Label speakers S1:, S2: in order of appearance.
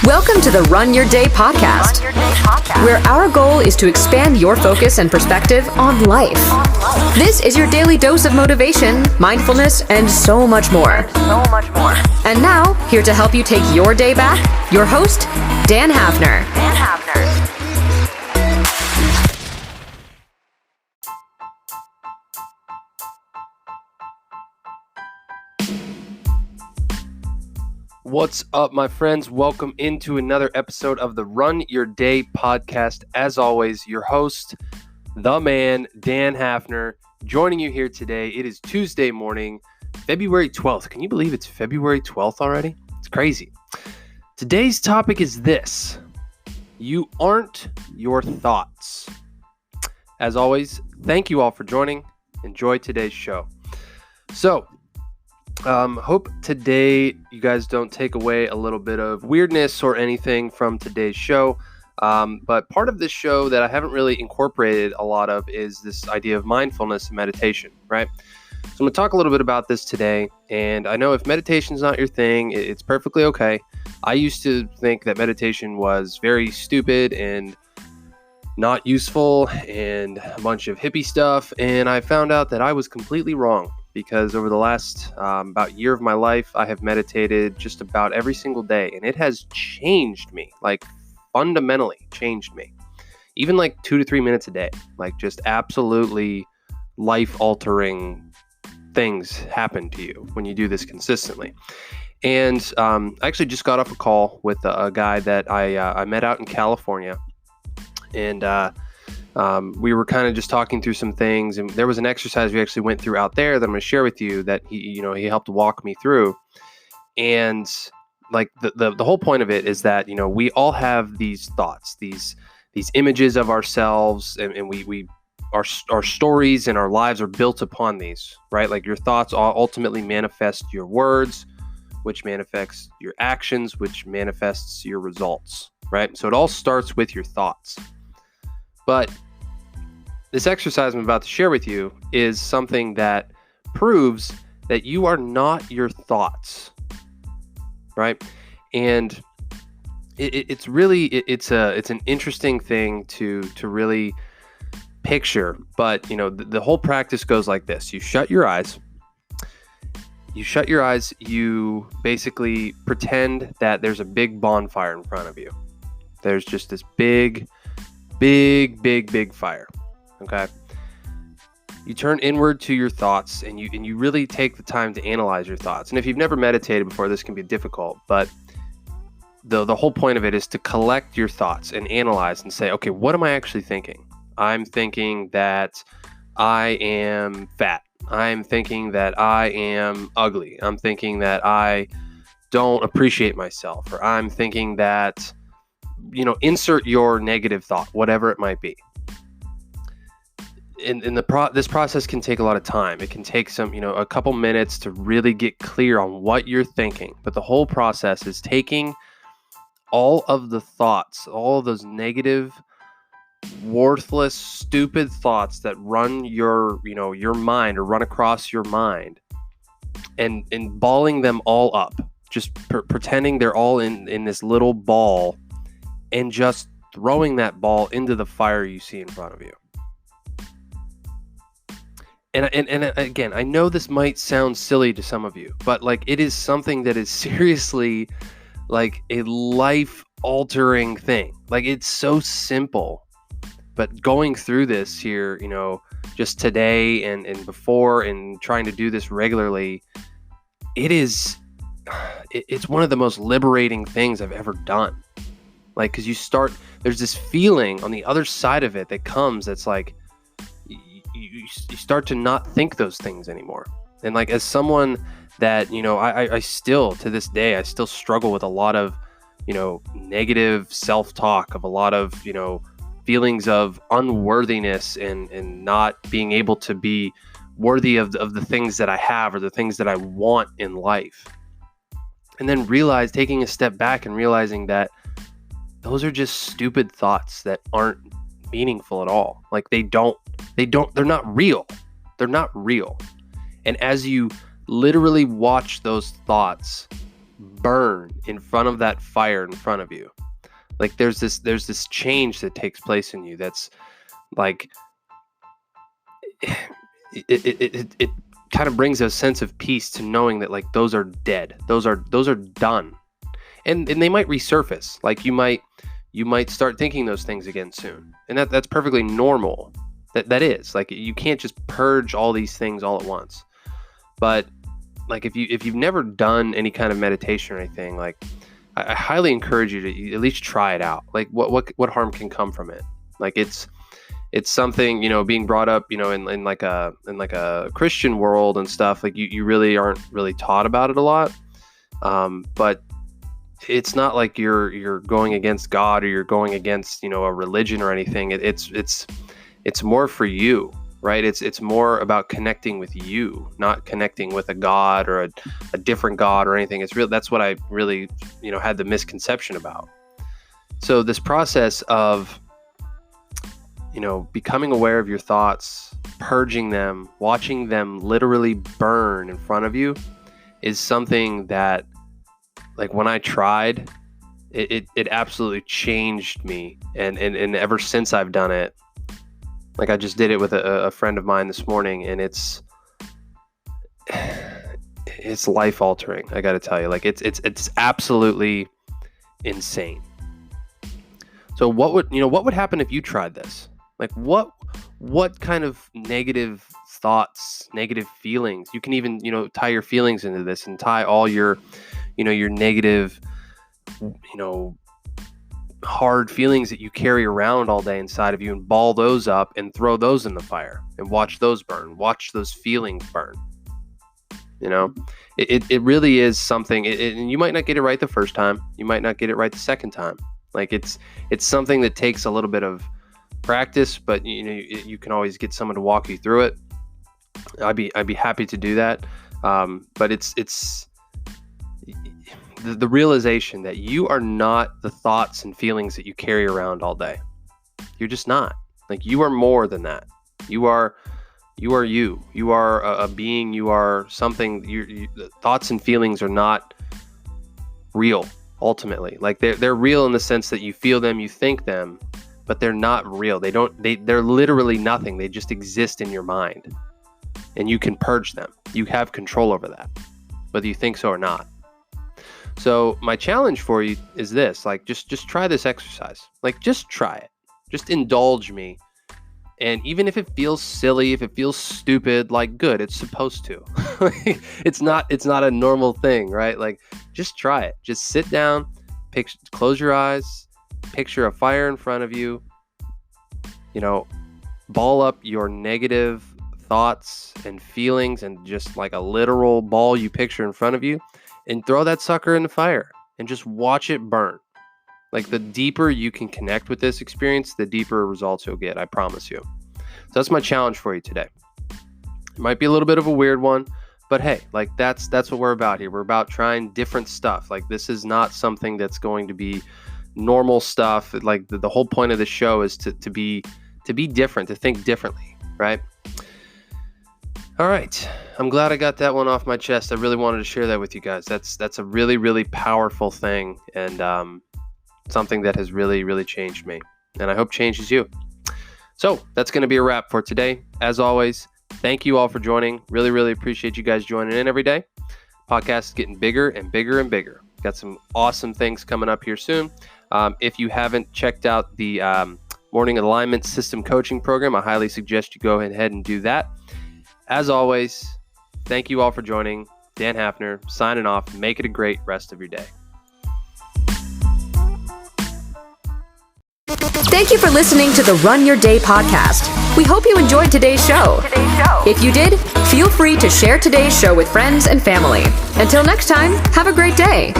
S1: Welcome to the Run Your Day podcast, where our goal is to expand your focus and perspective on life. This is your daily dose of motivation, mindfulness, and so much more. And now, here to help you take your day back, your host, Dan Hafner.
S2: What's up, my friends? Welcome into another episode of the Run Your Day podcast. As always, your host, the man, Dan Hafner, joining you here today. It is Tuesday morning, February 12th. Can you believe it's February 12th already? It's crazy. Today's topic is this: you aren't your thoughts. As always, thank you all for joining. Enjoy today's show. Hope today you guys don't take away a little bit of weirdness or anything from today's show. But part of this show that I haven't really incorporated a lot of is this idea of mindfulness and meditation, right? So I'm going to talk a little bit about this today. And I know if meditation is not your thing, it's perfectly okay. I used to think that meditation was very stupid and not useful and a bunch of hippie stuff. And I found out that I was completely wrong. Because over the last about year of my life, I have meditated just about every single day, and it has changed me, like fundamentally changed me. Even like 2 to 3 minutes a day, like just absolutely life-altering things happen to you when you do this consistently. And I actually just got off a call with a guy that I met out in California, and we were kind of just talking through some things, and there was an exercise we actually went through out there that I'm going to share with you that he helped walk me through. And like the whole point of it is that, we all have these thoughts, these images of ourselves, and our stories and our lives are built upon these, right? Like your thoughts ultimately manifest your words, which manifests your actions, which manifests your results, right? So it all starts with your thoughts. But this exercise I'm about to share with you is something that proves that you are not your thoughts, right? And it's an interesting thing to really picture. But the whole practice goes like this: you shut your eyes. You basically pretend that there's a big bonfire in front of you. There's just this big fire. Okay. You turn inward to your thoughts, and you really take the time to analyze your thoughts. And if you've never meditated before, this can be difficult, but the whole point of it is to collect your thoughts and analyze and say, okay, what am I actually thinking? I'm thinking that I am fat. I'm thinking that I am ugly. I'm thinking that I don't appreciate myself, or I'm thinking that, insert your negative thought, whatever it might be. This process can take a lot of time. It can take a couple minutes to really get clear on what you're thinking. But the whole process is taking all of the thoughts, all of those negative, worthless, stupid thoughts that run your mind or run across your mind, and balling them all up, just pretending they're all in this little ball, and just throwing that ball into the fire you see in front of you. And again, I know this might sound silly to some of you, but like it is something that is seriously like a life-altering thing. Like it's so simple, but going through this here, just today and before, and trying to do this regularly, it's one of the most liberating things I've ever done. Like, because there's this feeling on the other side of it that comes, that's like, you start to not think those things anymore. And like, as someone that, I still, to this day, I still struggle with a lot of, negative self-talk, of a lot of, feelings of unworthiness and not being able to be worthy of the things that I have, or the things that I want in life. And then taking a step back and realizing that those are just stupid thoughts that aren't meaningful at all. Like they're not real. They're not real. And as you literally watch those thoughts burn in front of that fire in front of you. Like there's this change that takes place in you that's like it kind of brings a sense of peace to knowing that like those are dead. Those are done. And they might resurface. Like you might start thinking those things again soon. And that's perfectly normal. That is. Like you can't just purge all these things all at once. But like if you've never done any kind of meditation or anything, like I highly encourage you to at least try it out. Like what harm can come from it? Like it's something, being brought up, in like a Christian world and stuff, like you really aren't really taught about it a lot. But it's not like you're going against God or you're going against, a religion or anything. It's more for you, right? It's more about connecting with you, not connecting with a God or a different God or anything. That's what I really, had the misconception about. So this process of, becoming aware of your thoughts, purging them, watching them literally burn in front of you is something that, like when I tried, it absolutely changed me. And ever since I've done it, like I just did it with a friend of mine this morning, and it's life altering. I got to tell you, like it's absolutely insane. So what would happen if you tried this? Like what kind of negative thoughts, negative feelings? You can even, tie your feelings into this and tie all your, your negative, hard feelings that you carry around all day inside of you and ball those up and throw those in the fire and watch those burn, watch those feelings burn. It really is something, and you might not get it right the first time. You might not get it right the second time. Like it's something that takes a little bit of practice, but you can always get someone to walk you through it. I'd be happy to do that. But it's the realization that you are not the thoughts and feelings that you carry around all day. You're just not. Like you are more than that. You are you. You are a being. You are something. The thoughts and feelings are not real. Ultimately, like they're real in the sense that you feel them, you think them, but they're not real. They're literally nothing. They just exist in your mind, and you can purge them. You have control over that, whether you think so or not. So my challenge for you is this: like just try this exercise. Like just try it. Just indulge me. And even if it feels silly, if it feels stupid, like good, it's supposed to. It's not a normal thing, right? Like just try it. Just sit down, close your eyes, picture a fire in front of you, ball up your negative thoughts and feelings and just like a literal ball you picture in front of you and throw that sucker in the fire and just watch it burn. Like the deeper you can connect with this experience, the deeper results you'll get. I promise you. So that's my challenge for you today. It might be a little bit of a weird one, but hey, like that's what we're about here. We're about trying different stuff. Like this is not something that's going to be normal stuff. Like the whole point of the show is to be different, to think differently, right? All right. I'm glad I got that one off my chest. I really wanted to share that with you guys. That's a really, really powerful thing, and something that has really, really changed me, and I hope changes you. So that's going to be a wrap for today. As always, thank you all for joining. Really, really appreciate you guys joining in every day. Podcast is getting bigger and bigger and bigger. Got some awesome things coming up here soon. If you haven't checked out the Morning Alignment System Coaching Program, I highly suggest you go ahead and do that. As always, thank you all for joining. Dan Hafner signing off. Make it a great rest of your day.
S1: Thank you for listening to the Run Your Day podcast. We hope you enjoyed today's show. If you did, feel free to share today's show with friends and family. Until next time, have a great day.